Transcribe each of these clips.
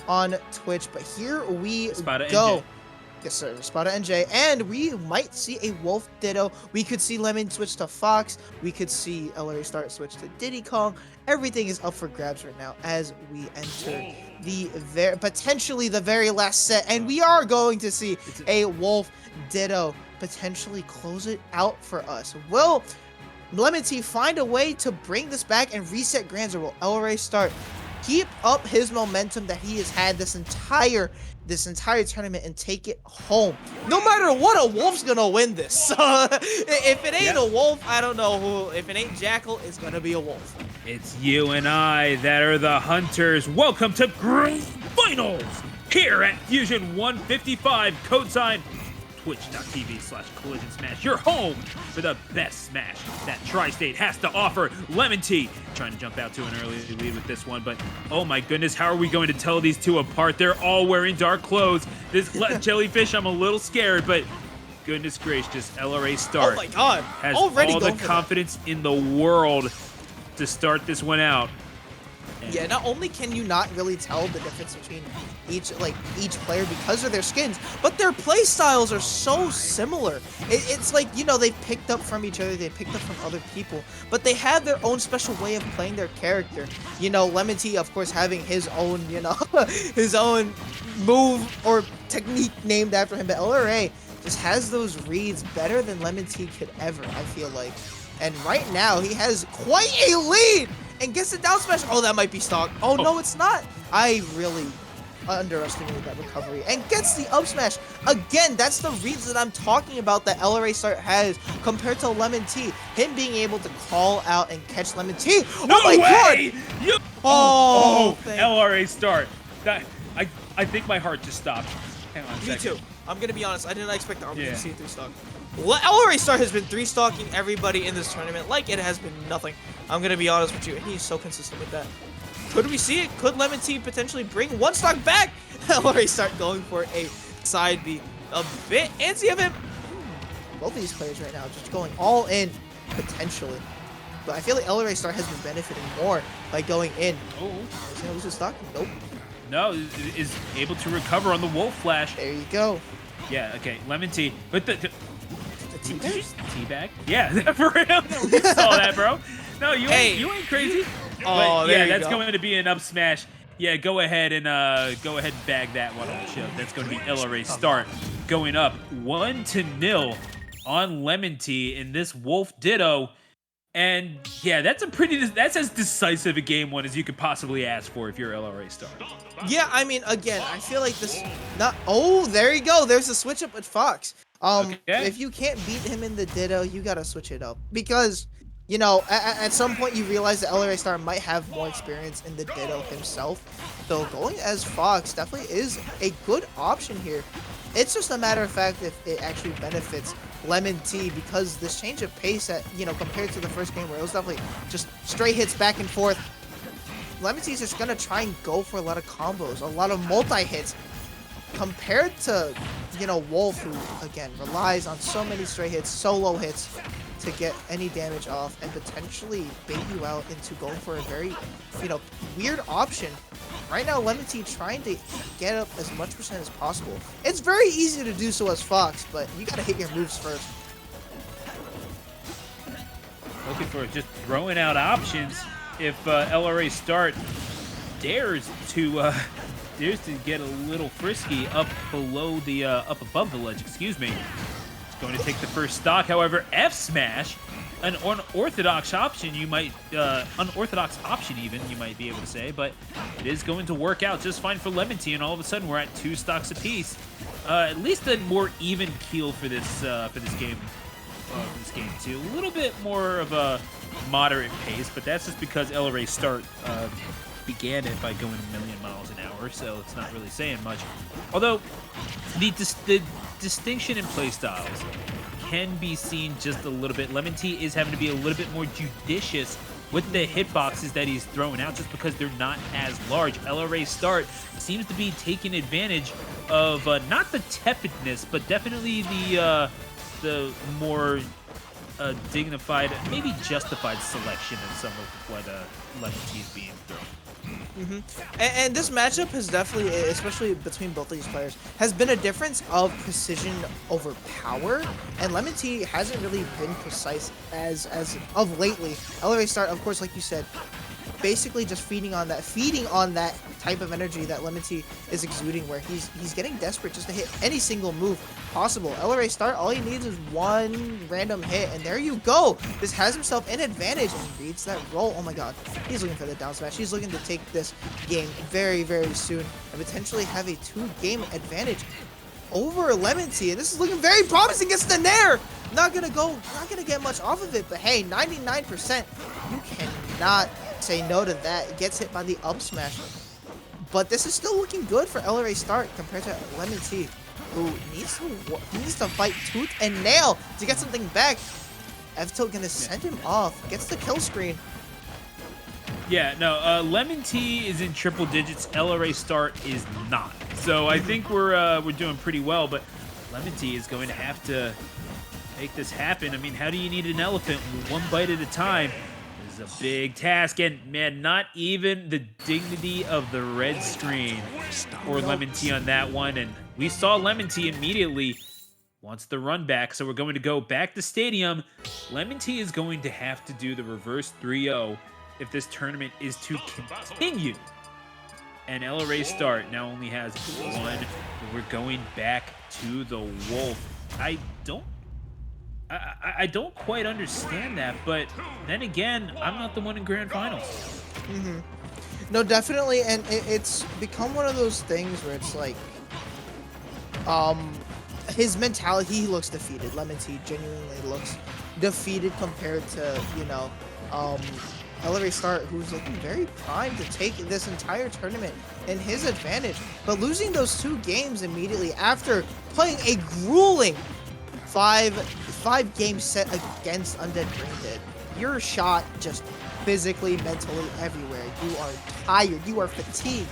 on Twitch. But here we Spada go. NJ. Yes, sir. Spada NJ. And we might see a Wolf Ditto. We could see Lemon switch to Fox. We could see LRA start switch to Diddy Kong. Everything is up for grabs right now as we enter the potentially the very last set. And we are going to see a Wolf Ditto potentially close it out for us. Will LemonTea find a way to bring this back and reset Grands, or will LRA start keep up his momentum that he has had this entire tournament and take it home? No matter what, a Wolf's gonna win this. If it ain't a Wolf, I don't know who. If it ain't Jackal, it's gonna be a Wolf. It's you and I that are the hunters. Welcome to Grand Finals here at Fusion 155, code sign twitch.tv/collision smash, your home for the best smash that Tri-State has to offer. LemonTea trying to jump out to an early lead with this one, but oh my goodness, how are we going to tell these two apart? They're all wearing dark clothes. This jellyfish, I'm a little scared, but goodness gracious, LRA start. Oh my god, has already all the confidence in the world to start this one out. Yeah, not only can you not really tell the difference between each player because of their skins, but their play styles are so similar. It's like, you know, they've picked up from each other, they picked up from other people, but they have their own special way of playing their character. You know, LemonTea, of course, having his own, you know, his own move or technique named after him, but LRA just has those reads better than LemonTea could ever, I feel like. And right now, he has quite a lead! And gets the down smash. Oh, that might be stock. Oh, no, it's not. I really underestimated that recovery. And gets the up smash. Again, that's the reads that I'm talking about that LRA start has compared to LemonTea. Him being able to call out and catch LemonTea. No oh my way! God! Oh, LRA start. I think my heart just stopped. Hang on a second. Me too. I'm going to be honest. I did not expect the army to see 3 stock. LRA Star has been 3-stocking everybody in this tournament like it has been nothing. I'm going to be honest with you, and he's so consistent with that. Could we see it? Could LemonTea potentially bring 1 stock back? LRA start going for a side B a bit. And see him. Both of these players right now just going all in, potentially. But I feel like LRA Star has been benefiting more by going in. Oh. Is he going to lose his stock? Nope. No, is able to recover on the Wolf Flash. There you go. Yeah, okay, LemonTea. But the teabag? Yeah, for real. You saw that, bro. No, you ain't crazy. Oh, but, there yeah, you that's go. going to be an up smash. Yeah, go ahead and bag that one on the chip. That's going to be LRA start going up 1-0 on LemonTea in this Wolf Ditto. And yeah, that's as decisive a game one as you could possibly ask for if you're LRA star. Yeah, I mean, again, I feel like this oh, there you go. There's a switch up with Fox. Okay. If you can't beat him in the Ditto, you gotta switch it up because, you know, at some point you realize that LRA Star might have more experience in the Ditto himself. So going as Fox definitely is a good option here. It's just a matter of fact if it actually benefits LemonTea, because this change of pace that, you know, compared to the first game where it was definitely just straight hits back and forth, LemonTea is just gonna try and go for a lot of combos, a lot of multi-hits, compared to, you know, Wolf, who again relies on so many straight hits, solo hits to get any damage off and potentially bait you out into going for a very, you know, weird option. Right now, LemonTea trying to get up as much percent as possible. It's very easy to do so as Fox, but you gotta hit your moves first. Looking for just throwing out options if LRA start dares to get a little frisky up below the up above the ledge. Excuse me. It's going to take the first stock. However, F smash, an unorthodox option you might you might be able to say, but it is going to work out just fine for LemonTea, and all of a sudden we're at 2 stocks apiece. At least a more even keel for this game. This game too, a little bit more of a moderate pace, but that's just because LRA start began it by going a million miles an hour, so it's not really saying much. Although the distinction in play styles can be seen just a little bit. LemonTea is having to be a little bit more judicious with the hitboxes that he's throwing out just because they're not as large. LRA start seems to be taking advantage of not the tepidness, but definitely the more dignified, maybe justified selection of some of what LemonTea is being thrown. hmm and this matchup has definitely, especially between both of these players, has been a difference of precision over power. And Lemon Tea hasn't really been precise as of lately. LRA Start, of course, like you said, basically just feeding on that type of energy that Lemon Tea is exuding, where he's getting desperate just to hit any single move possible. LRA Start, all he needs is one random hit, and there you go. This has himself an advantage, and he reads that roll. Oh my god, he's looking for the down smash. He's looking to take this game very, very soon and potentially have a 2-game advantage over Lemon Tea, and this is looking very promising against the Nair. Not gonna get much off of it, but hey, 99%, you cannot say no to that. Gets hit by the up smash, but this is still looking good for LRA Start compared to Lemon Tea, who needs to fight tooth and nail to get something back. Evto gonna send him off, gets the kill screen. Yeah, no, Lemon Tea is in triple digits. LRA Start is not. So I think we're doing pretty well, but Lemon Tea is going to have to make this happen. I mean, how do you need an elephant one bite at a time? This is a big task, and man, not even the dignity of the red screen or Lemon Tea on that one. And we saw Lemon Tea immediately wants the run back, so we're going to go back to stadium. Lemon Tea is going to have to do the reverse 3-0 if this tournament is to continue. And LRA Start now only has one. We're going back to the Wolf. I don't quite understand that, but then again, I'm not the one in grand finals. Mm-hmm. No, definitely, and it's become one of those things where it's like, his mentality, he looks defeated. Lemon Tea genuinely looks defeated compared to, LRA Start, who's looking very primed to take this entire tournament in his advantage. But losing those 2 games immediately after playing a grueling five-game set against Undead Brain Dead, you're shot just physically, mentally, everywhere. You are tired. You are fatigued.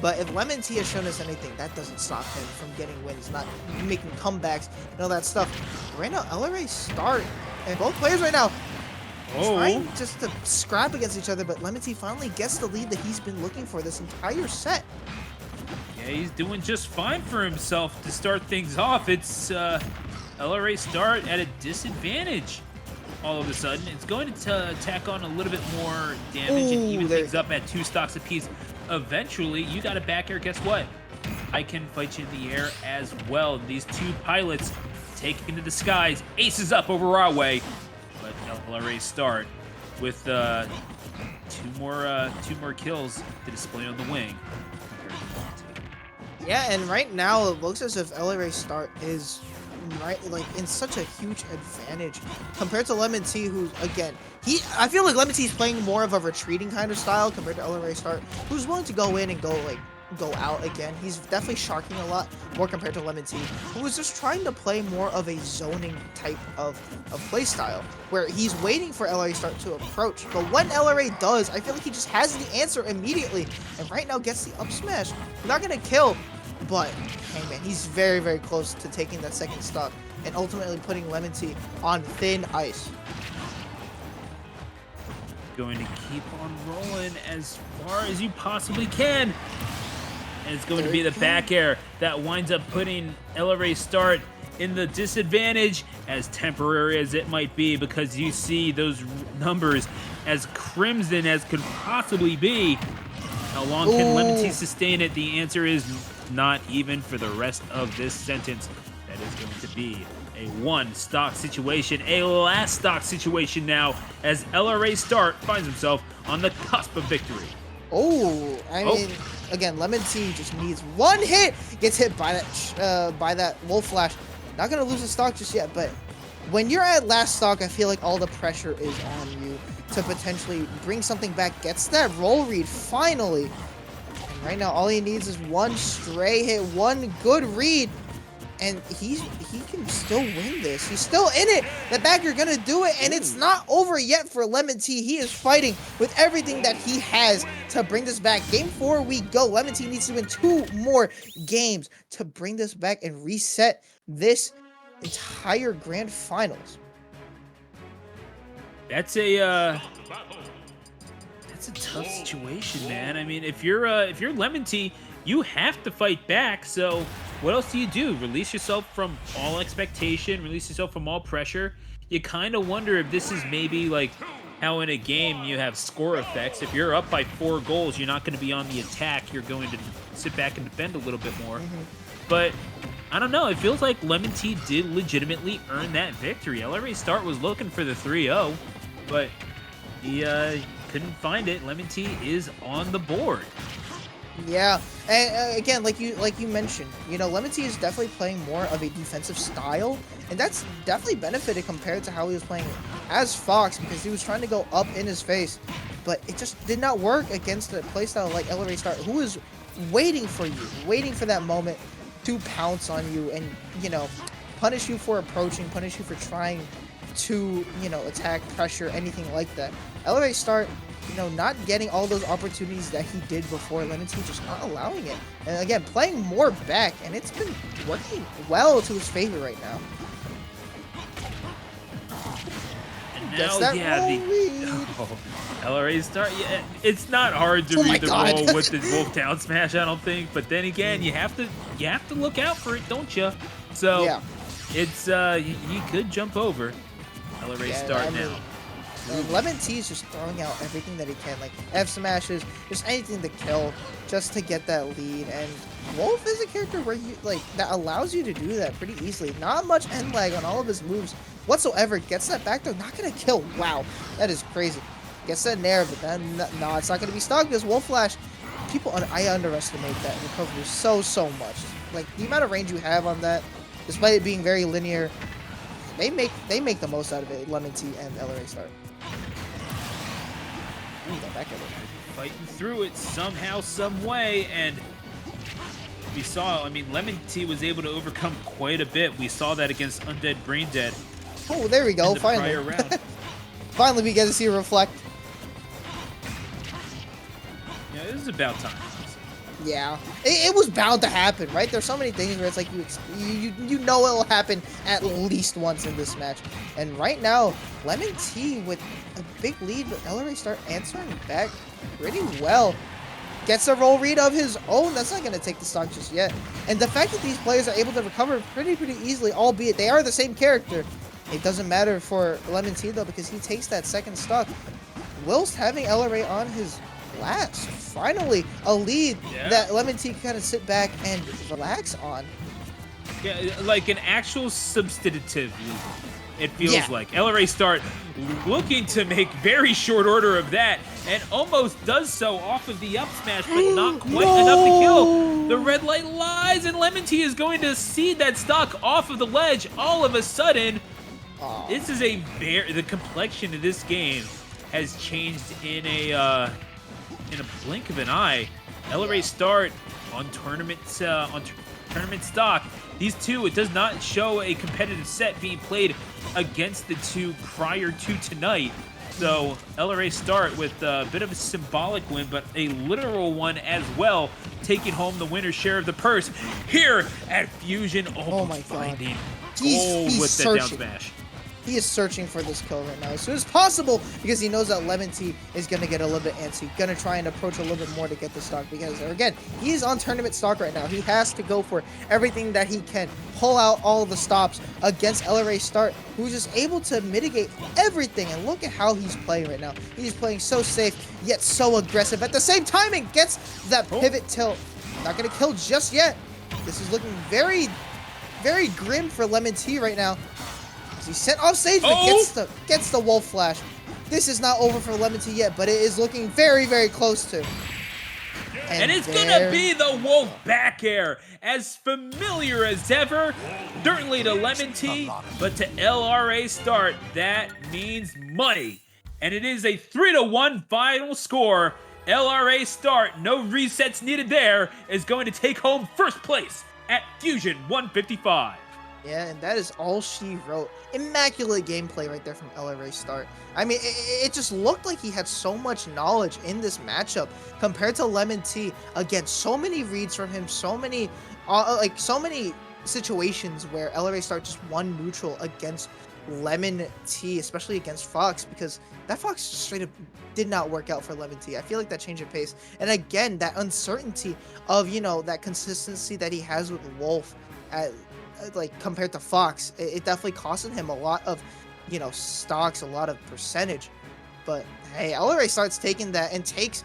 But if Lemon Tea has shown us anything, that doesn't stop him from getting wins, not making comebacks, and all that stuff. Right now, LRA Start, and both players right now trying just to scrap against each other, but Lemon Tea finally gets the lead that he's been looking for this entire set. Yeah, he's doing just fine for himself to start things off. It's LRA Start at a disadvantage all of a sudden. It's going to tack on a little bit more damage and even things up at 2 stocks apiece. Eventually, you got a back air. Guess what? I can fight you in the air as well. These 2 pilots taking to the skies. Aces up over our way. But LRA Start with 2 more kills to display on the wing. Yeah, and right now it looks as if LRA Start is in such a huge advantage compared to Lemon Tea, who's again, I feel like Lemon Tea is playing more of a retreating kind of style compared to LRA Start, who's willing to go in and go out again. He's definitely sharking a lot more compared to Lemon Tea, who is just trying to play more of a zoning type of play style, where he's waiting for LRA Start to approach. But when LRA does, I feel like he just has the answer immediately, and right now gets the up smash. Not gonna kill, but hey man, he's very, very close to taking that second stock and ultimately putting Lemon Tea on thin ice. Going to keep on rolling as far as you possibly can. And it's going to be the back air that winds up putting LRA Start in the disadvantage, as temporary as it might be, because you see those numbers as crimson as could possibly be. How long can Lemon Tea sustain it? The answer is not even for the rest of this sentence. That is going to be a 1 stock situation, a last stock situation now, as LRA Start finds himself on the cusp of victory. I mean, again, Lemon Tea just needs 1 hit, gets hit by that Wolf Flash. Not gonna lose a stock just yet, but when you're at last stock, I feel like all the pressure is on you to potentially bring something back. Gets that roll read finally. And right now, all he needs is 1 stray hit, 1 good read, and he can still win this. He's still in it. The backer gonna do it, and it's not over yet for Lemon Tea. He is fighting with everything that he has to bring this back. Game 4 we go. Lemon Tea needs to win 2 more games to bring this back and reset this entire grand finals. That's a It's a tough situation, man. I mean, if you're LemonTea, you have to fight back. So what else do you do? Release yourself from all expectation, release yourself from all pressure. You kind of wonder if this is maybe like how in a game you have score effects. If you're up by 4 goals, you're not going to be on the attack. You're going to sit back and defend a little bit more. But I don't know. It feels like LemonTea did legitimately earn that victory. LRA Start was looking for the 3-0, but he couldn't find it. LemonTea is on the board. Yeah, and again, like you mentioned, you know, LemonTea is definitely playing more of a defensive style, and that's definitely benefited compared to how he was playing as Fox, because he was trying to go up in his face, but it just did not work against a playstyle like LRA Start, who is waiting for you, waiting for that moment to pounce on you and, you know, punish you for approaching, punish you for trying to, you know, attack, pressure, anything like that. LRA Start, you know, not getting all those opportunities that he did before, LemonTea just not allowing it. And again, playing more back, and it's been working well to his favor right now. And Gets now, that yeah, roll read. LRA Start, yeah, it's not hard to Oh my read the God. roll with the Wolf Down Smash, I don't think. But then again, you have to look out for it, don't you? So Yeah. it's he could jump over. LRA Yeah, Start I mean, now. LemonTea is just throwing out everything that he can, like F smashes, just anything to kill, just to get that lead. And Wolf is a character where you that allows you to do that pretty easily. Not much end lag on all of his moves whatsoever. Gets that back throw, not gonna kill. Wow, that is crazy. Gets that nair, but then no, it's not gonna be stuck. This Wolf Flash, I underestimate that recovery so much. Like the amount of range you have on that, despite it being very linear. They make the most out of it, LemonTea and LRA Start. Ooh, that back over. Fighting through it somehow, some way, and we saw, I mean, LemonTea was able to overcome quite a bit. We saw that against Undead Brain Dead. Oh, there we go, in the finally. prior round. Finally, we get to see a reflect. Yeah, this is about time. Yeah, it was bound to happen, right? There's so many things where it's like you know it'll happen at least once in this match. And right now, LemonTea with a big lead, but LRA Start answering back pretty well. Gets a roll read of his own. That's not going to take the stock just yet. And the fact that these players are able to recover pretty easily, albeit they are the same character, it doesn't matter for LemonTea though, because he takes that second stock whilst having LRA on his last. Finally, a lead that LemonTea can kind of sit back and relax on. Yeah, like an actual substitutive lead, it feels like. LRA Start looking to make very short order of that, and almost does so off of the up smash, but not quite enough to kill. The red light lies, and LemonTea is going to see that stock off of the ledge all of a sudden. This is the complexion of this game has changed in a blink of an eye. LRA Start on tournament stock. These two, it does not show a competitive set being played against the two prior to tonight. So LRA Start with a bit of a symbolic win, but a literal one as well, taking home the winner's share of the purse here at Fusion. Oh my God. Finding He's with searching. that down smash. He is searching for this kill right now as soon as possible, because he knows that LemonTea is going to get a little bit antsy, going to try and approach a little bit more to get the stock, because again, he is on tournament stock right now. He has to go for everything that he can, pull out all of the stops against LRA Start, who's just able to mitigate everything. And look at how he's playing right now. He's playing so safe yet so aggressive at the same time, and gets that pivot tilt. Not going to kill just yet. This is looking very grim for LemonTea right now. He's sent off stage, but gets the Wolf Flash. This is not over for LemonTea yet, but it is looking very close to. And it's gonna be the Wolf back air, as familiar as ever, certainly to LemonTea, but to LRA Start, that means money. And it is a 3-1 final score. LRA Start, no resets needed there, is going to take home first place at Fusion 155. Yeah, and that is all she wrote. Immaculate gameplay right there from LRA Start. I mean, it just looked like he had so much knowledge in this matchup compared to LemonTea. Again, so many reads from him, so many situations where LRA Start just won neutral against Lemon Tea, especially against Fox, because that Fox straight up did not work out for Lemon Tea. I feel like that change of pace, and again that uncertainty of that consistency that he has with Wolf, at like compared to Fox, it definitely costed him a lot of stocks, a lot of percentage. But hey, LRA starts taking that and takes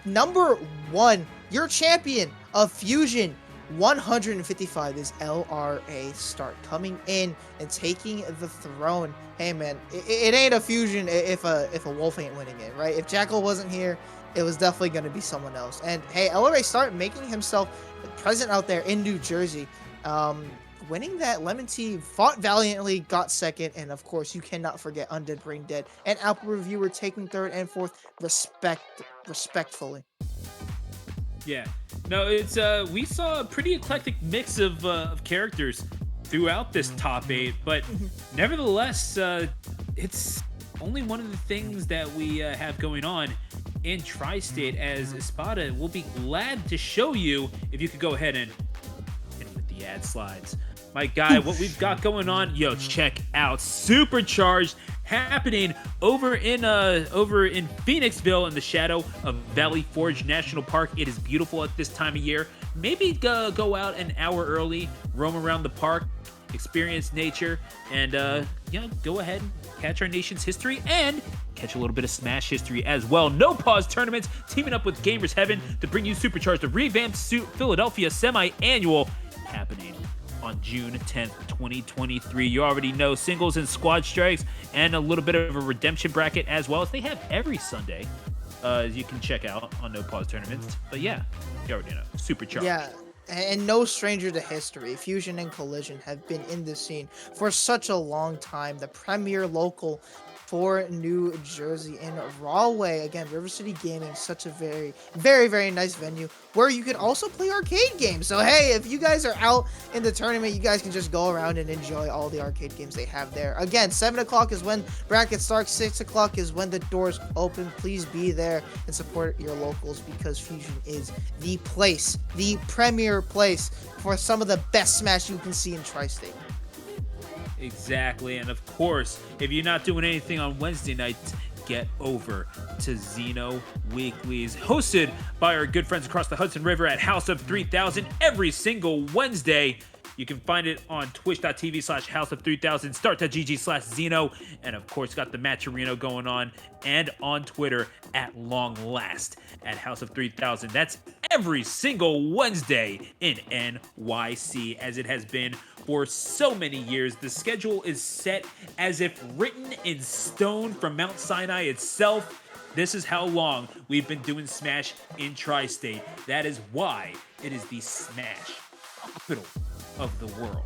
number one, your champion of Fusion 155 is LRA Start coming in and taking the throne. Hey man, it ain't a Fusion if a Wolf ain't winning it, right? If Jackal wasn't here, it was definitely going to be someone else. And hey, LRA Start making himself present out there in New Jersey. Winning that, Lemon Tea fought valiantly, got second, and of course you cannot forget Undead Brain Dead and Apple Reviewer taking third and fourth respectfully. Yeah. No, it's we saw a pretty eclectic mix of characters throughout this top 8, but nevertheless, it's only one of the things that we have going on in Tri-State, as Espada will be glad to show you if you could go ahead and hit with the ad slides. My guy, what we've got going on, yo, check out Supercharged happening over in Phoenixville in the shadow of Valley Forge National Park. It is beautiful at this time of year. Maybe go out an hour early, roam around the park, experience nature, and go ahead and catch our nation's history and catch a little bit of Smash history as well. No Pause Tournaments teaming up with Gamers Heaven to bring you Supercharged, the revamped Philadelphia semi-annual, happening on June 10th, 2023. You already know singles and squad strikes and a little bit of a redemption bracket as well, as they have every Sunday. You can check out on No Pause Tournaments. But yeah, you already know. Supercharged. Yeah, and no stranger to history. Fusion and Collision have been in the scene for such a long time. The premier local for New Jersey in Rahway. Again, River City Gaming, such a very, very, very nice venue where you could also play arcade games. So hey, if you guys are out in the tournament, you guys can just go around and enjoy all the arcade games they have there. Again, 7 o'clock is when brackets start, 6 o'clock is when the doors open. Please be there and support your locals, because Fusion is the place, the premier place for some of the best Smash you can see in Tri-State. Exactly, and of course, if you're not doing anything on Wednesday nights, get over to Xeno Weeklies, hosted by our good friends across the Hudson River at House of 3000 every single Wednesday. You can find it on twitch.tv/House of 3000, start.gg/Xeno, and of course, got the Matcherino going on, and on Twitter at long last at House of 3000. That's every single Wednesday in NYC, as it has been for so many years. The schedule is set as if written in stone from Mount Sinai itself. This is how long we've been doing Smash in Tri-State. That is why it is the Smash capital of the world.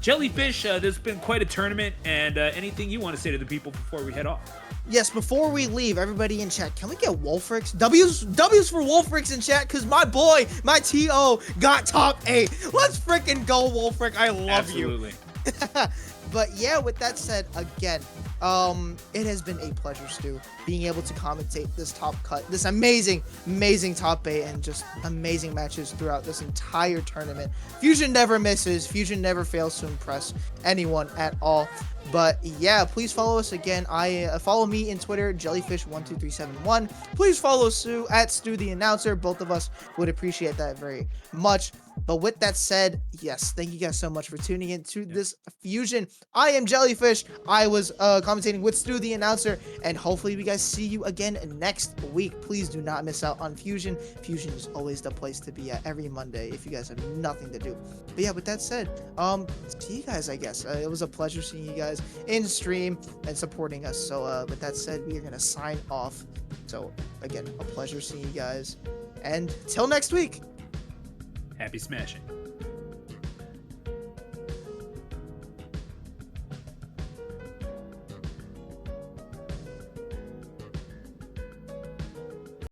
Jellyfish, there's been quite a tournament, and anything you want to say to the people before we head off? Yes, before we leave, everybody in chat, can we get Wolfrix? W's for Wolfrix in chat, because my boy, my TO, got top 8. Let's freaking go, Wolfrix. I love Absolutely. you. But yeah, with that said, again, it has been a pleasure, Stu, being able to commentate this top cut, this amazing, amazing top 8, and just amazing matches throughout this entire tournament. Fusion never misses. Fusion never fails to impress anyone at all. But yeah, please follow us again. Follow me in Twitter, jellyfish12371. Please follow Stu at Stu the Announcer. Both of us would appreciate that very much. But with that said, yes, thank you guys so much for tuning in to this Fusion. I am Jellyfish. I was commentating with Stu the Announcer, and hopefully we guys see you again next week. Please do not miss out on Fusion. Fusion is always the place to be at every Monday if you guys have nothing to do. But yeah, with that said, see you guys, I guess. It was a pleasure seeing you guys in stream and supporting us. So with that said, we are gonna sign off. So again, a pleasure seeing you guys, and till next week. Happy smashing.